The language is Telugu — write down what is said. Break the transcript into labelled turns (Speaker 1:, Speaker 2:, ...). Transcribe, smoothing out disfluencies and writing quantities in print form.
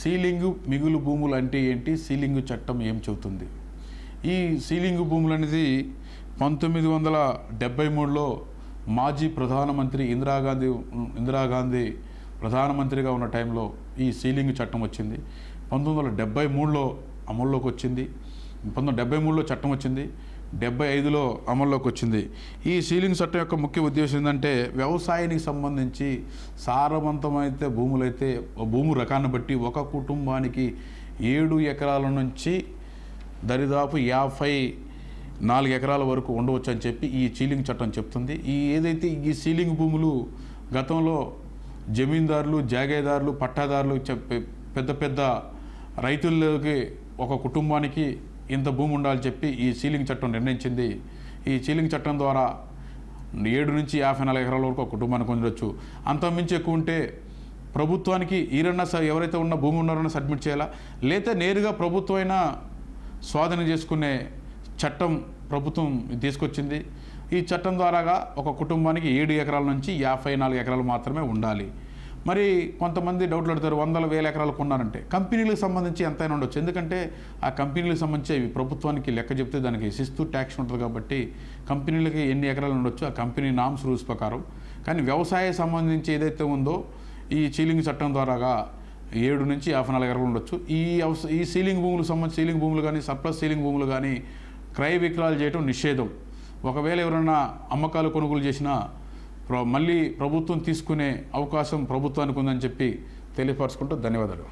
Speaker 1: సీలింగు మిగులు భూములు అంటే ఏంటి, సీలింగు చట్టం ఏం చెబుతుంది? ఈ సీలింగు భూములు అనేది 1973లో మాజీ ప్రధానమంత్రి ఇందిరాగాంధీ ప్రధానమంత్రిగా ఉన్న టైంలో ఈ సీలింగ్ చట్టం వచ్చింది. 1973లో అమల్లోకి వచ్చింది. 1973లో చట్టం వచ్చింది, 75లో అమల్లోకి వచ్చింది. ఈ సీలింగ్ చట్టం యొక్క ముఖ్య ఉద్దేశం ఏంటంటే, వ్యవసాయానికి సంబంధించి సారవంతమైతే భూములైతే భూము రకాన్ని బట్టి ఒక కుటుంబానికి 7 ఎకరాల నుంచి దరిదాపు 54 ఎకరాల వరకు ఉండవచ్చు అని చెప్పి ఈ సీలింగ్ చట్టం చెప్తుంది. ఏదైతే ఈ సీలింగ్ భూములు గతంలో జమీందారులు, జాగీదారులు, పట్టాదారులు పెద్ద పెద్ద రైతులకి ఒక కుటుంబానికి ఇంత భూమి ఉండాలని చెప్పి ఈ సీలింగ్ చట్టం నిర్ణయించింది. ఈ సీలింగ్ చట్టం ద్వారా 7 నుంచి 54 ఎకరాల వరకు ఒక కుటుంబానికి ఉండొచ్చు. అంతకుమించి ఎక్కువ ఉంటే ప్రభుత్వానికి ఎవరైతే ఉన్న భూమి ఉన్నారో సబ్మిట్ చేయాలా, లేదా నేరుగా ప్రభుత్వమైనా స్వాధీనం చేసుకునే చట్టం ప్రభుత్వం తీసుకొచ్చింది. ఈ చట్టం ద్వారాగా ఒక కుటుంబానికి 7 ఎకరాల నుంచి 54 ఎకరాలు మాత్రమే ఉండాలి. మరి కొంతమంది డౌట్లు అడుగుతారు, 100,000 ఎకరాలు కొన్నారంటే కంపెనీలకు సంబంధించి ఎంతైనా ఉండొచ్చు. ఎందుకంటే ఆ కంపెనీలకు సంబంధించి అవి ప్రభుత్వానికి లెక్క చెప్తే దానికి శిస్తు ట్యాక్స్ ఉంటుంది కాబట్టి కంపెనీలకి ఎన్ని ఎకరాలు ఉండొచ్చు ఆ కంపెనీ నామ్స్ రూల్స్ ప్రకారం. కానీ వ్యవసాయ సంబంధించి ఏదైతే ఉందో ఈ సీలింగ్ చట్టం ద్వారాగా 7 నుంచి 54 ఎకరాలు ఉండొచ్చు. ఈ సీలింగ్ భూములకు సంబంధించి సీలింగ్ భూములు కానీ సర్ప్లస్ సీలింగ్ భూములు కానీ క్రయ విక్రయాలు చేయడం నిషేధం. ఒకవేళ ఎవరైనా అమ్మకాలు కొనుగోలు చేసినా మళ్ళీ ప్రభుత్వం తీసుకునే అవకాశం ప్రభుత్వానికి ఉందని చెప్పి తెలియపరచుకుంటూ ధన్యవాదాలు.